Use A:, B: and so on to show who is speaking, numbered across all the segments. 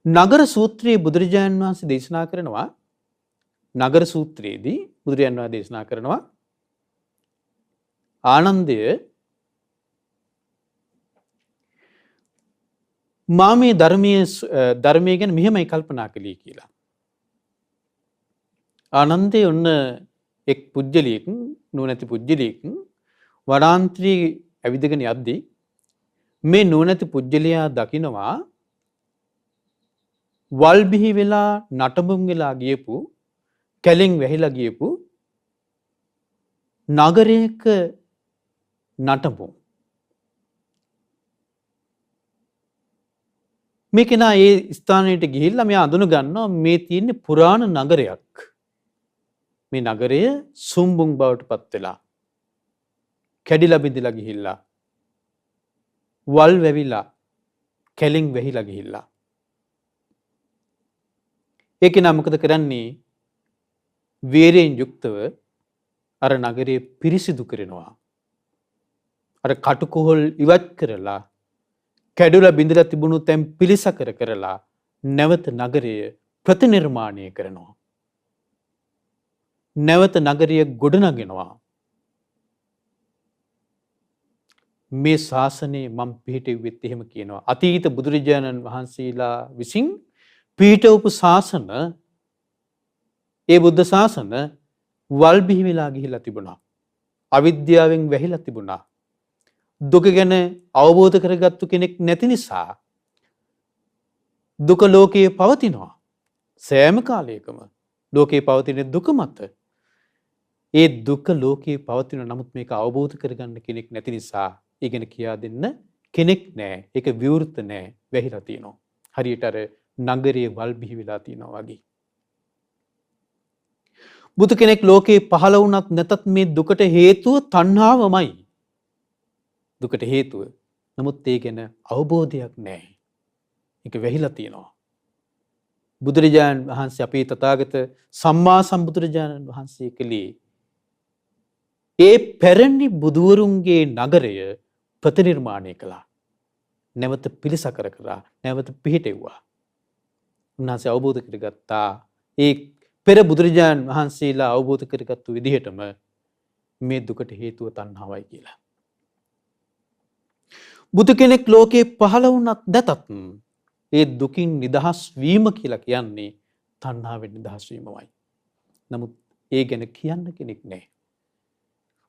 A: නගර සූත්‍රයේ බුදුරජාණන් වහන්සේ දේශනා කරනවා නගර සූත්‍රයේදී බුදුරජාණන් වහන්සේ දේශනා කරනවා ආනන්දය මා මේ ධර්මයේ ගැන මෙහෙමයි කල්පනා කළේ කියලා. ආනන්දේ ඔන්න එක් පුජ්‍යලියෙක් නුවණැති පුජ්‍යලියෙක් වනාන්තරයේ ඇවිදගෙන යද්දී මේ නුවණැති පුජ්‍යලයා දකිනවා වල් බිහි වෙලා නටඹුන් වෙලා ගියපු කැලෙන් වැහිලා ගියපු නගරයක නටඹුන්. මේ කෙනා ඒ ස්ථානයට ගිහිල්ලා මෙයා අඳුන ගන්නවා මේ තියෙන්නේ පුරාණ නගරයක්. මේ නගරය සුම්බුන් බවට පත් වෙලා කැඩිලා බිඳිලා ගිහිල්ලා වල් වැවිලා කැලෙන් වැහිලා ගිහිල්ලා. ඒ කෙනා මොකද කරන්නේ? වීරයෙන් යුක්තව අර නගරය පිරිසිදු කරනවා. අර කටුකොහල් ඉවත් කරලා කැඩුලා බිඳලා තිබුණු තැන් පිළිසකර කරලා නැවත නගරය ප්‍රතිනිර්මාණය කරනවා. නැවත නගරය ගොඩනගෙනවා. මේ ශාසනයේ මම පිහිටෙව්වෙත් එහෙම කියනවා. අතීත බුදුරජාණන් වහන්සේලා විසින් පිහිටවපු ශාසන, ඒ බුද්ධ ශාසන වල් බිහි වෙලා ගිහිලා තිබුණා. අවිද්‍යාවෙන් වැහිලා තිබුණා. දුක ගැන අවබෝධ කරගත්තු කෙනෙක් නැති නිසා දුක ලෝකයේ පවතිනවා. සෑම කාලයකම ලෝකයේ පවතින දුක මත. ඒ දුක ලෝකයේ පවතින නමුත් මේක අවබෝධ කරගන්න කෙනෙක් නැති නිසා ඒ ගැන කියා දෙන්න කෙනෙක් නැහැ. ඒක විවෘත නැහැ. වැහිලා තියෙනවා. හරියට අර නගරයේ වල් බිහි වෙලා තියෙනවා වගේ. බුදු කෙනෙක් ලෝකේ පහළ වුණත් නැතත් මේ දුකට හේතුව තණ්හාවමයි. දුකට හේතුව. නමුත් ඒ ගැන අවබෝධයක් නැහැ. ඒක වැහිලා තියෙනවා. බුදුරජාණන් වහන්සේ අපේ තථාගත සම්මා සම්බුදුරජාණන් වහන්සේ කලේ ඒ පැරණි බුදුවරුන්ගේ නගරය ප්‍රතිනිර්මාණය කළා. නැවත පිළිසකර කළා. නැවත පිහිටෙව්වා. උන්වහන්සේ අවබෝධ කරගත්තා ඒ පෙර බුදුරජාණන් වහන්සේලා අවබෝධ කරගත්තු විදිහටම මේ දුකට හේතුව තණ්හාවයි කියලා. බුදු කෙනෙක් ලෝකේ පහළ වුණත් නැතත් ඒ දුකින් නිදහස් වීම කියලා කියන්නේ තණ්හාවෙන් නිදහස් වීමමයි. නමුත් ඒ ගැන කියන්න කෙනෙක් නැහැ.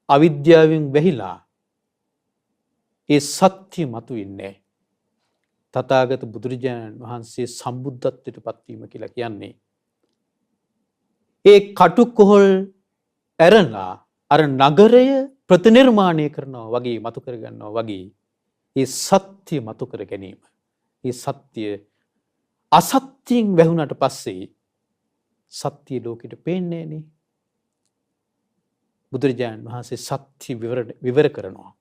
A: අවිද්‍යාවෙන් වැහිලා ඒ සත්‍ය මතුවෙන්නේ නැහැ. තථාගත බුදුරජාණන් වහන්සේ සම්බුද්ධත්වයට පත්වීම කියලා කියන්නේ ඒ කටුකොහල් ඇරලා අර නගරය ප්‍රතිනිර්මාණය කරනවා වගේ මතු කර ගන්නවා වගේ ඒ සත්‍ය මතු කර ගැනීම. ඒ සත්‍ය අසත්‍යයෙන් වැහුණට පස්සේ සත්‍ය ලෝකෙට පේන්නේ නේ. බුදුරජාණන් වහන්සේ සත්‍ය විවර කරනවා.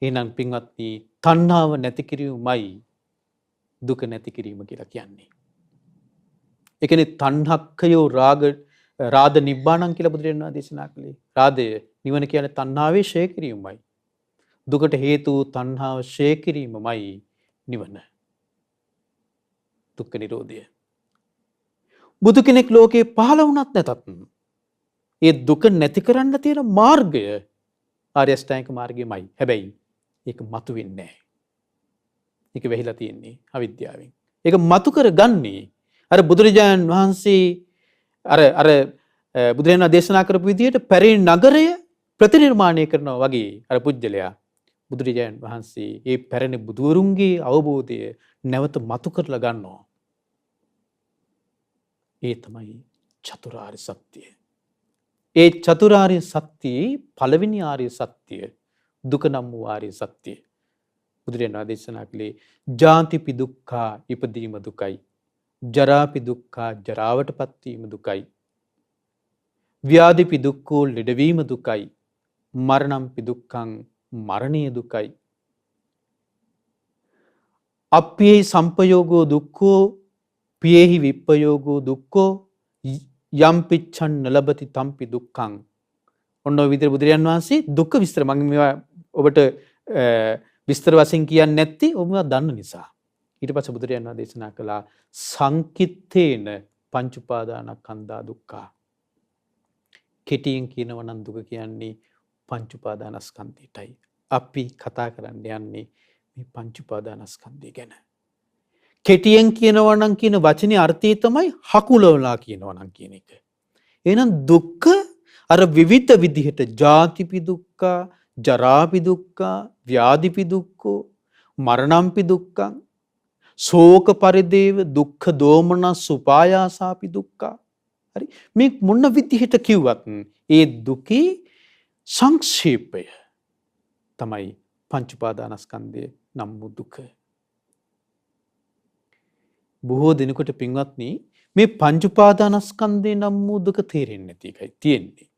A: එහෙනම් පින්වත්නි තණ්හාව නැති කිරීමයි දුක නැති කිරීම කියලා කියන්නේ. ඒ කියන්නේ තණ්හක්ඛයෝ රාද නිබ්බාණං කියලා බුදුරජාණන් වහන්සේ දේශනා කළේ. රාදය නිවන කියන්නේ තණ්හාවේ ඡය කිරීමයි. දුකට හේතු තණ්හාව ඡය කිරීමමයි නිවන. දුක්ඛ නිරෝධය. බුදු කෙනෙක් ලෝකේ පහළ වුණත් නැතත් ඒ දුක නැති කරන්න තියෙන මාර්ගය ආර්ය අෂ්ටාංගික මාර්ගයමයි. හැබැයි ඒක මතු වෙන්නේ නැහැ. ඒක වෙහිලා තියෙන්නේ අවිද්‍යාවෙන්. ඒක මතු කරගන්නේ අර බුදුරජාණන් වහන්සේ අර බුදුරජාණන් දේශනා කරපු විදිහට පැරණි නගරය ප්‍රතිනිර්මාණය කරනවා වගේ අර පුජ්‍යලයා බුදුරජාණන් වහන්සේ ඒ පැරණි බුදුවරුන්ගේ අවබෝධය නැවත මතු කරලා ගන්නවා. ඒ තමයි චතුරාර්ය සත්‍යය. ඒ චතුරාර්ය සත්‍යයේ පළවෙනි ආර්ය සත්‍යය දුක නම් වූ ආර්ය සත්‍යය. බුදුරජාණන් දේශනා කළේ ජාතිපි දුක්ඛා ඉපදීම දුකයි. ජරාපි දුක්ඛා ජරාවටපත් වීම දුකයි. ව්‍යාධිපි දුක්ඛෝ ලෙඩවීම දුකයි. මරණම්පි දුක්ඛං මරණීය දුකයි. අප්පියෙහි සම්පයෝගෝ දුක්ඛෝ පියෙහි විප්පයෝගෝ දුක්ඛෝ යම් පිච්ඡන් නලබති තම්පි දුක්ඛං. ඔන්න ඔය විදිහට බුදුරජාන් වහන්සේ දුක්ඛ විස්තර මම මේවා ඔබට විස්තර වශයෙන් කියන්නේ නැති ඔබම දන්න නිසා. ඊට පස්සේ බුදුරජාණන් වහන්සේ දේශනා කළා සංකිත්තේන පංච උපාදානස්කන්ධා දුක්ඛා. කෙටියෙන් කියනවා නම් දුක කියන්නේ පංච උපාදානස්කන්ධයටයි. අපි කතා කරන්න යන්නේ මේ පංච උපාදානස්කන්ධය ගැන. කෙටියෙන් කියනවා නම් කියන වචනේ අර්ථය තමයි හකුලවලා කියනවා නම් කියන එක. එහෙනම් දුක්ඛ අර විවිධ විදිහට ජාතිපි දුක්ඛ, ජරාපි දුක්ඛ, ව්‍යාධිපි දුක්ඛ, මරණම්පි දුක්ඛං, ශෝක පරිදේව දුක්ඛ දෝමනස් උපායාසාපි දුක්ඛ. හරි. මේ මොන විදිහට කිව්වත් ඒ දුකේ සංක්ෂේපය තමයි පංච උපාදානස්කන්ධය නම් වූ දුක. බොහෝ දිනකට පින්වත්නි මේ පංච උපාදානස්කන්ධය නම් වූ දුක තේරෙන්නේ නැති එකයි තියෙන්නේ.